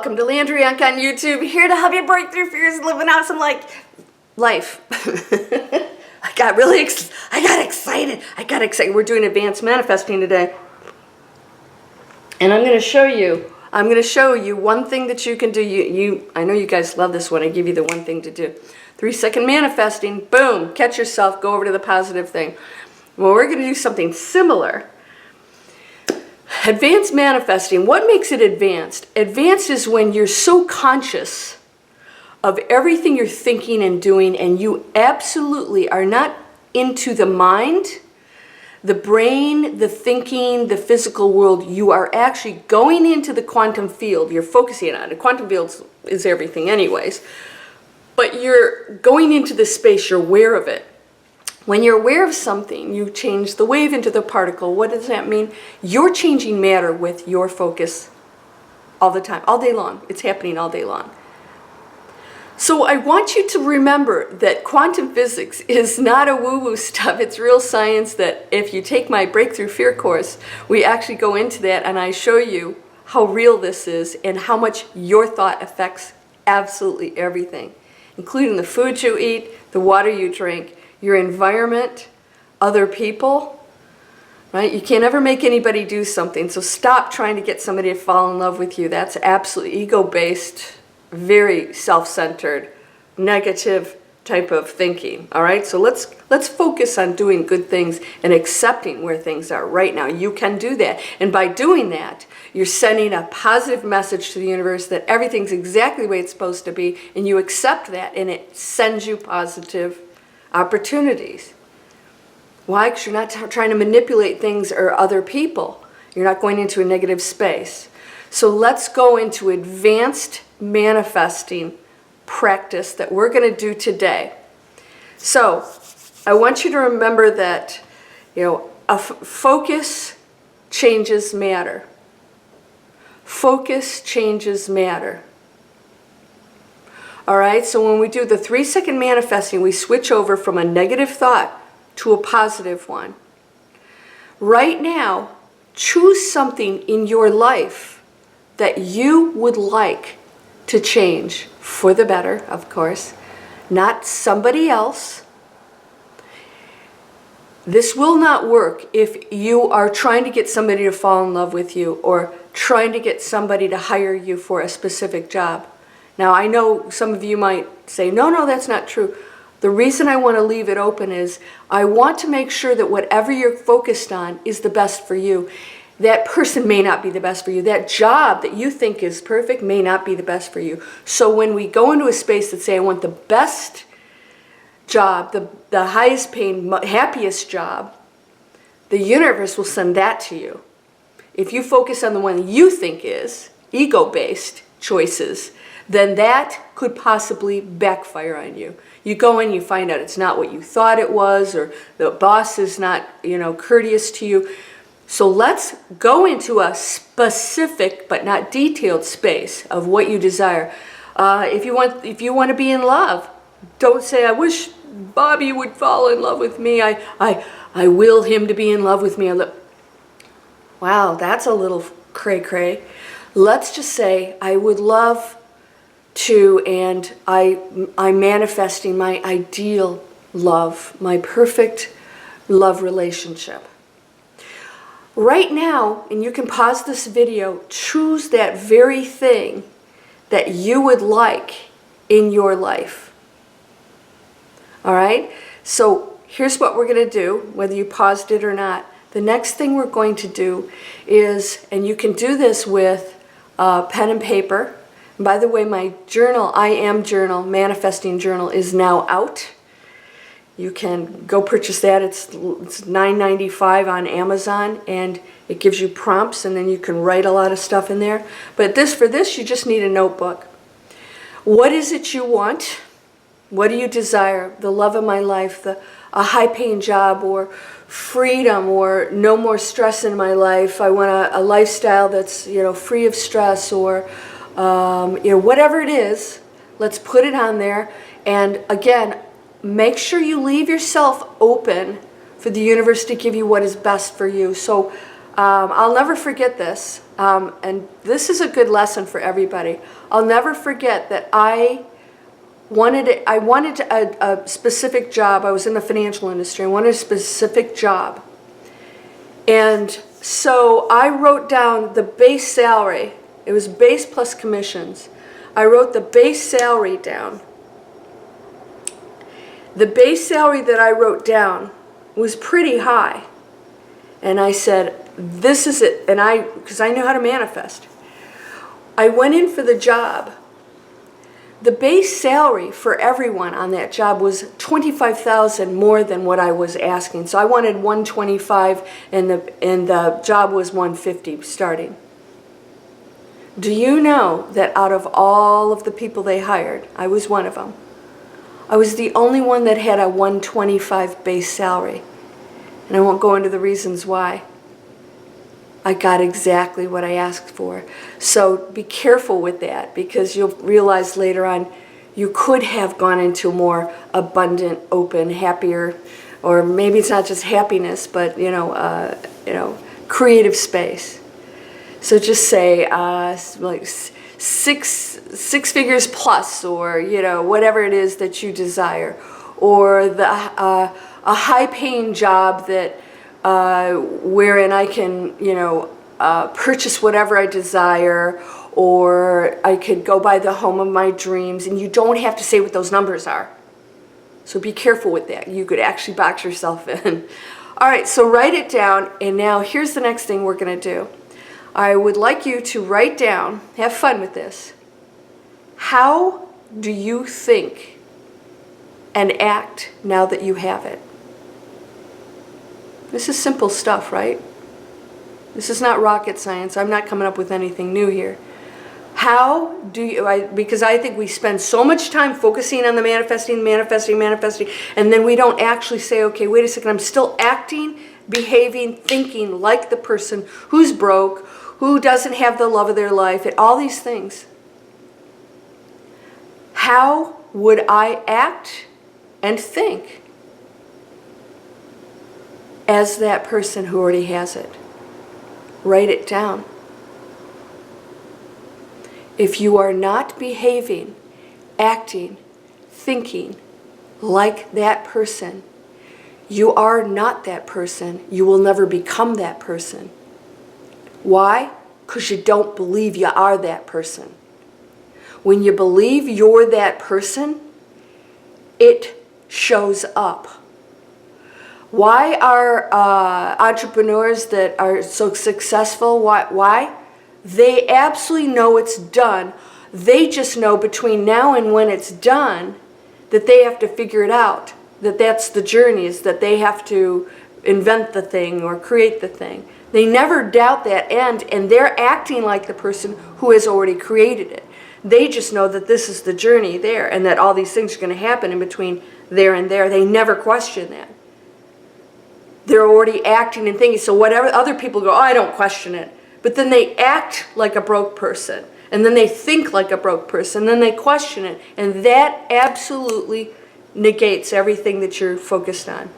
Welcome to Landria Onkka on YouTube, here to help you break through fears and live an awesome life. I got excited. We're doing advanced manifesting today. And I'm going to show you one thing that you can do. I know you guys love this one. I give you the one thing to do. 3-second manifesting, boom, catch yourself, go over to the positive thing. Well, we're going to do something similar. Advanced manifesting, what makes it advanced? Advanced is when you're so conscious of everything you're thinking and doing, and you absolutely are not into the mind, the brain, the thinking, the physical world. You are actually going into the quantum field. You're focusing on it. The quantum field is everything anyways. But you're going into the space, you're aware of it. When you're aware of something, you change the wave into the particle. What does that mean? You're changing matter with your focus all the time, all day long. It's happening all day long. So I want you to remember that quantum physics is not a woo-woo stuff. It's real science. That if you take my Breakthrough Fear course, we actually go into that and I show you how real this is and how much your thought affects absolutely everything, including the food you eat, the water you drink, your environment, other people, right? You can't ever make anybody do something, so stop trying to get somebody to fall in love with you. That's absolutely ego-based, very self-centered, negative type of thinking, all right? So let's focus on doing good things and accepting where things are right now. You can do that, and by doing that, you're sending a positive message to the universe that everything's exactly the way it's supposed to be, and you accept that, and it sends you positive opportunities. Why? Because you're not trying to manipulate things or other people. You're not going into a negative space. So let's go into advanced manifesting practice that we're going to do today. So I want you to remember that, focus changes matter. Focus changes matter. All right, so when we do the 3-second manifesting, we switch over from a negative thought to a positive one. Right now, choose something in your life that you would like to change for the better, of course, not somebody else. This will not work if you are trying to get somebody to fall in love with you or trying to get somebody to hire you for a specific job. Now, I know some of you might say, no, that's not true. The reason I want to leave it open is I want to make sure that whatever you're focused on is the best for you. That person may not be the best for you. That job that you think is perfect may not be the best for you. So when we go into a space that say, I want the best job, the highest paying, happiest job, the universe will send that to you. If you focus on the one you think is ego-based choices, then that could possibly backfire on you. You go in, you find out it's not what you thought it was, or the boss is not, courteous to you. So let's go into a specific but not detailed space of what you desire. If you want to be in love, don't say, I wish Bobby would fall in love with me. I will him to be in love with me. Wow, that's a little cray-cray. Let's just say, I would love to, and I'm manifesting my ideal love, my perfect love relationship. Right now, and you can pause this video, choose that very thing that you would like in your life. All right? So here's what we're going to do, whether you paused it or not. The next thing we're going to do is, and you can do this with pen and paper. And by the way, my journal, I Am Journal, Manifesting Journal, is now out. You can go purchase that. It's $9.95 on Amazon, and it gives you prompts, and then you can write a lot of stuff in there. But for this, you just need a notebook. What is it you want? What do you desire? The love of my life, a high-paying job, or freedom, or no more stress in my life. I want a lifestyle that's free of stress, or whatever it is. Let's put it on there, and again, make sure you leave yourself open for the universe to give you what is best for you. So I'll never forget this, and this is a good lesson for everybody. I'll never forget that I wanted a specific job. I was in the financial industry. I wanted a specific job. And so I wrote down the base salary. It was base plus commissions. I wrote the base salary down. The base salary that I wrote down was pretty high. And I said, this is it. And because I knew how to manifest. I went in for the job. The base salary for everyone on that job was $25,000 more than what I was asking. So I wanted $125,000, and the job was $150,000 starting. Do you know that out of all of the people they hired, I was one of them. I was the only one that had a $125,000 base salary. And I won't go into the reasons why. I got exactly what I asked for. So be careful with that, because you'll realize later on you could have gone into more abundant, open, happier, or maybe it's not just happiness, but creative space. So just say like six figures plus, or whatever it is that you desire, or a high-paying job that. Wherein I can, purchase whatever I desire, or I could go buy the home of my dreams, and you don't have to say what those numbers are. So be careful with that. You could actually box yourself in. All right, so write it down, and now here's the next thing we're going to do. I would like you to write down, have fun with this. How do you think and act now that you have it? This is simple stuff, right? This is not rocket science. I'm not coming up with anything new here. How do you, because I think we spend so much time focusing on the manifesting, and then we don't actually say, okay, wait a second, I'm still acting, behaving, thinking like the person who's broke, who doesn't have the love of their life, and all these things. How would I act and think as that person who already has it? Write it down. If you are not behaving, acting, thinking like that person, you are not that person. You will never become that person. Why? Because you don't believe you are that person. When you believe you're that person, it shows up. Why are entrepreneurs that are so successful, why? They absolutely know it's done. They just know between now and when it's done that they have to figure it out, that that's the journey, is that they have to invent the thing or create the thing. They never doubt that end, and they're acting like the person who has already created it. They just know that this is the journey there, and that all these things are going to happen in between there and there. They never question that. They're already acting and thinking. So whatever other people go, oh, I don't question it. But then they act like a broke person. And then they think like a broke person. And then they question it. And that absolutely negates everything that you're focused on.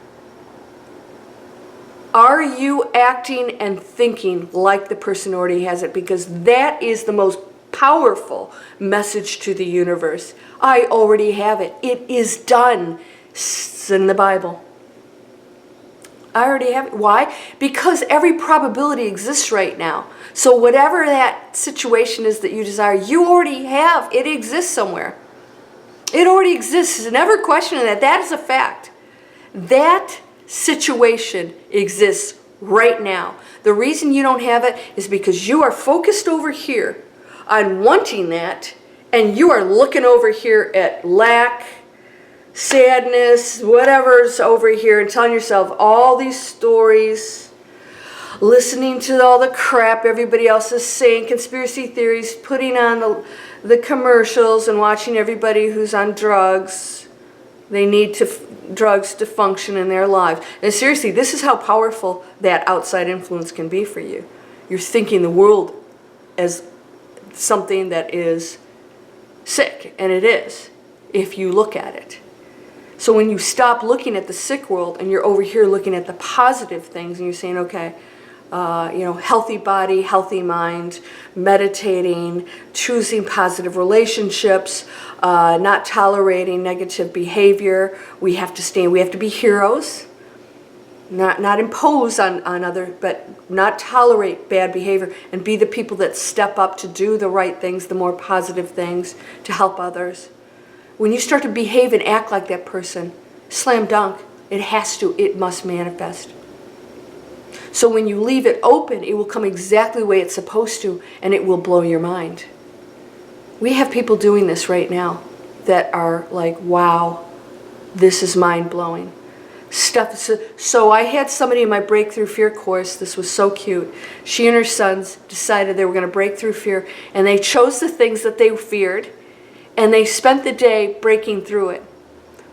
Are you acting and thinking like the person who already has it? Because that is the most powerful message to the universe. I already have it. It is done. It's in the Bible. I already have it. Why? Because every probability exists right now. So whatever that situation is that you desire, you already have. It exists somewhere. It already exists. Never question that. That is a fact. That situation exists right now. The reason you don't have it is because you are focused over here on wanting that, and you are looking over here at lack, sadness, whatever's over here, and telling yourself all these stories, listening to all the crap everybody else is saying, conspiracy theories, putting on the commercials, and watching everybody who's on drugs. They need drugs to function in their lives. And seriously, this is how powerful that outside influence can be for you. You're thinking the world as something that is sick, and it is, if you look at it. So when you stop looking at the sick world and you're over here looking at the positive things, and you're saying, okay, healthy body, healthy mind, meditating, choosing positive relationships, not tolerating negative behavior. We have to be heroes, not impose on others, but not tolerate bad behavior and be the people that step up to do the right things, the more positive things to help others. When you start to behave and act like that person, slam dunk, it must manifest. So when you leave it open, it will come exactly the way it's supposed to, and it will blow your mind. We have people doing this right now that are like, wow, this is mind-blowing. So I had somebody in my Breakthrough Fear course, this was so cute. She and her sons decided they were going to break through fear, and they chose the things that they feared, and they spent the day breaking through it.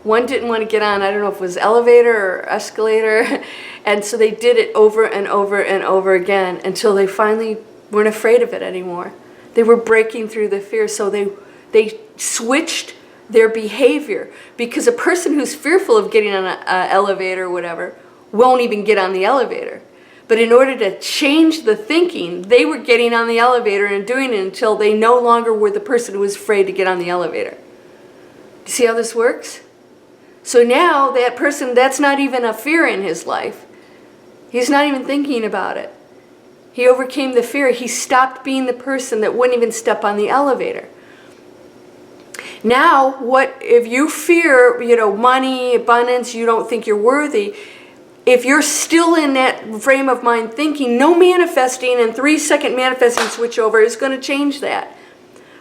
One didn't want to get on, I don't know if it was elevator or escalator, and so they did it over and over and over again until they finally weren't afraid of it anymore. They were breaking through the fear, so they switched their behavior, because a person who's fearful of getting on an elevator or whatever won't even get on the elevator. But in order to change the thinking, they were getting on the elevator and doing it until they no longer were the person who was afraid to get on the elevator. You see how this works? So now that person, that's not even a fear in his life. He's not even thinking about it. He overcame the fear. He stopped being the person that wouldn't even step on the elevator. Now, if you fear, money, abundance, you don't think you're worthy, if you're still in that frame of mind thinking, no manifesting and 3-second manifesting switch over is going to change that.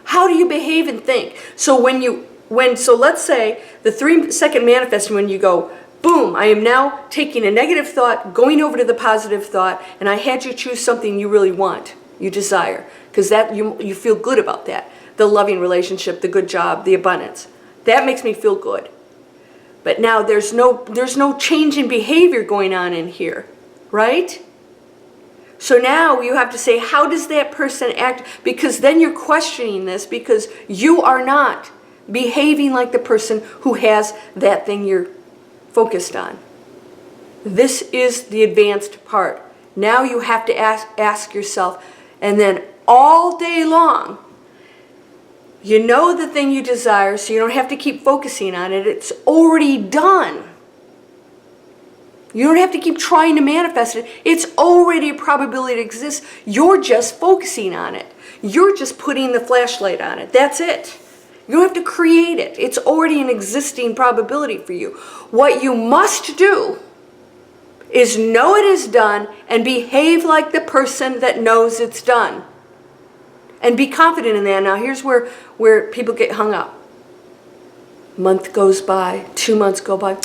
How do you behave and think? So let's say the 3-second manifesting, when you go, boom, I am now taking a negative thought, going over to the positive thought, and I had you choose something you really want, you desire, because that you feel good about that. The loving relationship, the good job, the abundance. That makes me feel good. But now there's no change in behavior going on in here, right? So now you have to say, how does that person act? Because then you're questioning this, because you are not behaving like the person who has that thing you're focused on. This is the advanced part. Now you have to ask yourself, and then all day long, you know the thing you desire, so you don't have to keep focusing on it. It's already done. You don't have to keep trying to manifest it. It's already a probability it exists. You're just focusing on it. You're just putting the flashlight on it. That's it. You don't have to create it. It's already an existing probability for you. What you must do is know it is done and behave like the person that knows it's done. And be confident in that. Now here's where people get hung up. A month goes by, 2 months go by.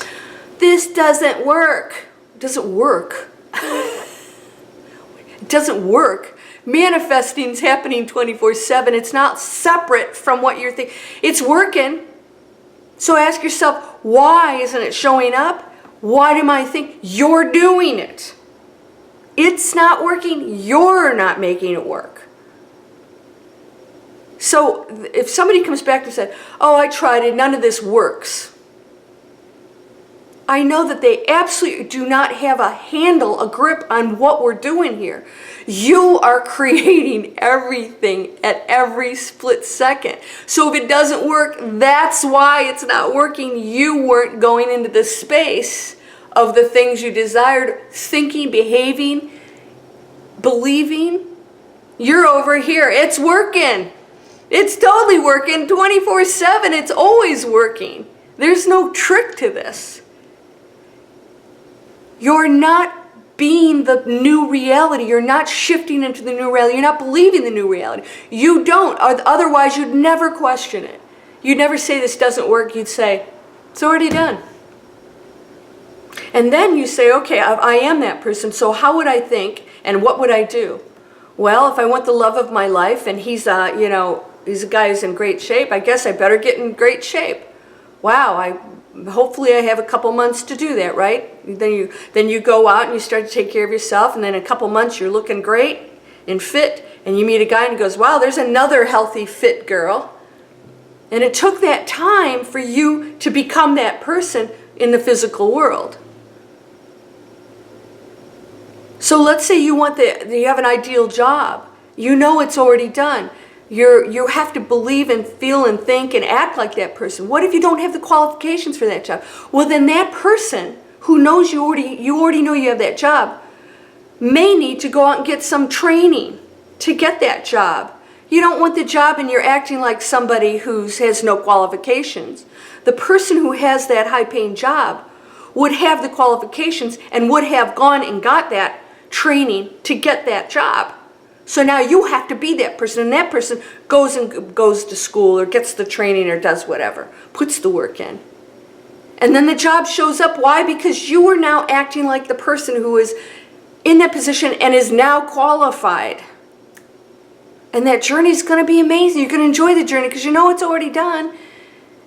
This doesn't work. It doesn't work. It doesn't work. Manifesting's happening 24/7. It's not separate from what you're thinking. It's working. So ask yourself, why isn't it showing up? Why do I think you're doing it? It's not working. You're not making it work. So if somebody comes back and said, oh, I tried it, none of this works, I know that they absolutely do not have a handle, a grip on what we're doing here. You are creating everything at every split second. So if it doesn't work, that's why it's not working. You weren't going into the space of the things you desired, thinking, behaving, believing. You're over here. It's working. It's totally working 24/7. It's always working. There's no trick to this. You're not being the new reality. You're not shifting into the new reality. You're not believing the new reality. You don't. Otherwise, you'd never question it. You'd never say this doesn't work. You'd say, it's already done. And then you say, okay, I am that person. So how would I think and what would I do? Well, if I want the love of my life and he's a guy who's in great shape, I guess I better get in great shape. Wow, hopefully I have a couple months to do that, right? Then you go out and you start to take care of yourself, and then in a couple months you're looking great and fit, and you meet a guy and he goes, wow, there's another healthy, fit girl. And it took that time for you to become that person in the physical world. So let's say you have an ideal job. You know it's already done. You have to believe and feel and think and act like that person. What if you don't have the qualifications for that job? Well, then that person who knows you already know you have that job may need to go out and get some training to get that job. You don't want the job and you're acting like somebody who has no qualifications. The person who has that high-paying job would have the qualifications and would have gone and got that training to get that job. So now you have to be that person, and that person goes to school or gets the training or does whatever, puts the work in. And then the job shows up. Why? Because you are now acting like the person who is in that position and is now qualified. And that journey is going to be amazing. You're going to enjoy the journey because you know it's already done.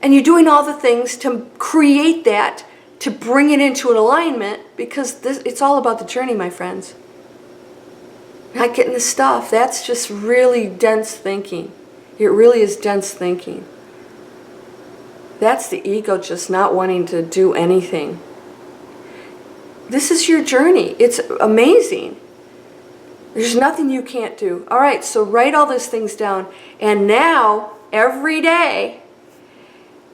And you're doing all the things to create that, to bring it into an alignment, because it's all about the journey, my friends. Not getting the stuff. That's just really dense thinking. It really is dense thinking. That's the ego just not wanting to do anything. This is your journey. It's amazing. There's nothing you can't do. All right, so write all those things down. And now, every day,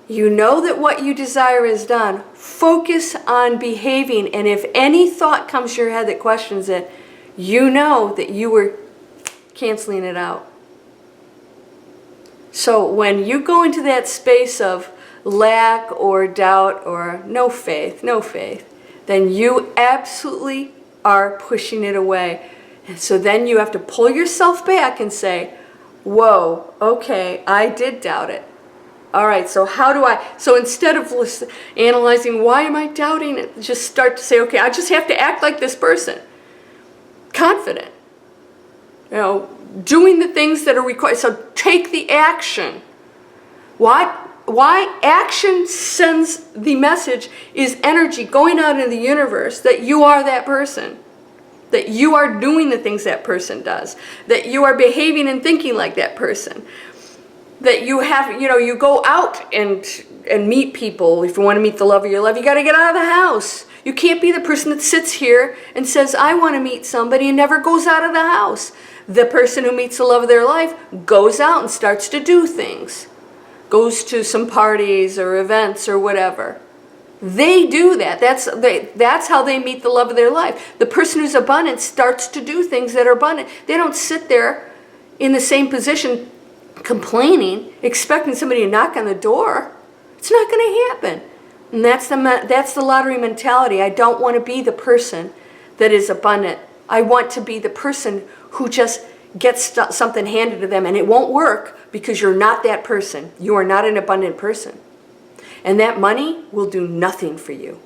you know that what you desire is done. Focus on behaving. And if any thought comes to your head that questions it, you know that you were canceling it out. So when you go into that space of lack or doubt or no faith, then you absolutely are pushing it away. And so then you have to pull yourself back and say, whoa, okay, I did doubt it. All right, so so instead of analyzing, why am I doubting it, just start to say, okay, I just have to act like this person. Confident. Doing the things that are required. So take the action. Why action sends the message is energy going out into the universe that you are that person. That you are doing the things that person does. That you are behaving and thinking like that person. That you have, you go out and meet people. If you want to meet the love of your life, you got to get out of the house. You can't be the person that sits here and says, I want to meet somebody, and never goes out of the house. The person who meets the love of their life goes out and starts to do things. Goes to some parties or events or whatever. They do that. That's how they meet the love of their life. The person who's abundant starts to do things that are abundant. They don't sit there in the same position complaining, expecting somebody to knock on the door. It's not going to happen. And that's the lottery mentality. I don't want to be the person that is abundant. I want to be the person who just gets something handed to them, and it won't work because you're not that person. You are not an abundant person. And that money will do nothing for you.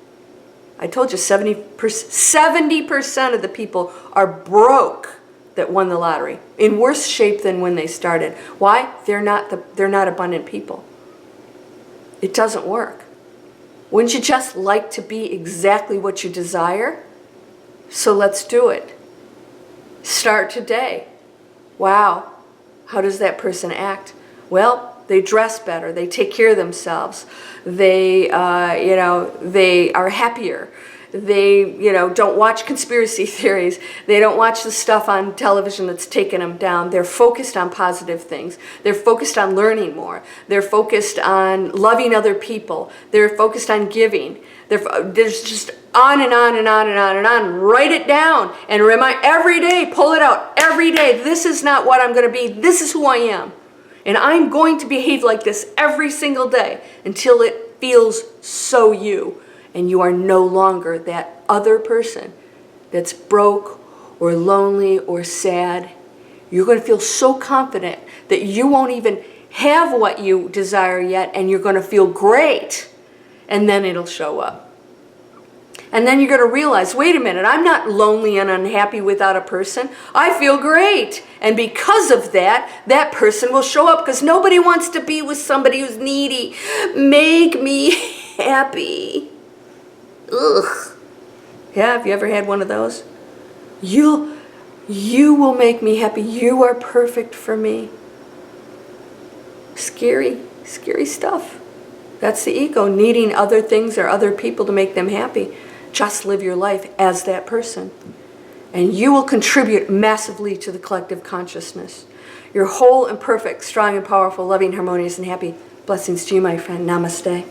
I told you 70% of the people are broke that won the lottery, in worse shape than when they started. Why? They're not abundant people. It doesn't work. Wouldn't you just like to be exactly what you desire? So let's do it. Start today. Wow, how does that person act? Well, they dress better. They take care of themselves. They are happier. They, don't watch conspiracy theories. They don't watch the stuff on television that's taking them down. They're focused on positive things. They're focused on learning more. They're focused on loving other people. They're focused on giving. There's just on and on and on and on and on. Write it down and remind every day, pull it out every day. This is not what I'm going to be. This is who I am. And I'm going to behave like this every single day until it feels so you. And you are no longer that other person that's broke or lonely or sad. You're going to feel so confident that you won't even have what you desire yet, and you're going to feel great. And then it'll show up. And then you're going to realize, wait a minute, I'm not lonely and unhappy without a person. I feel great. And because of that, that person will show up, because nobody wants to be with somebody who's needy. Make me happy. Ugh. Yeah, have you ever had one of those? You will make me happy. You are perfect for me. Scary, scary stuff. That's the ego, needing other things or other people to make them happy. Just live your life as that person. and you will contribute massively to the collective consciousness. You're whole and perfect, strong and powerful, loving, harmonious, and happy. Blessings to you, my friend. Namaste.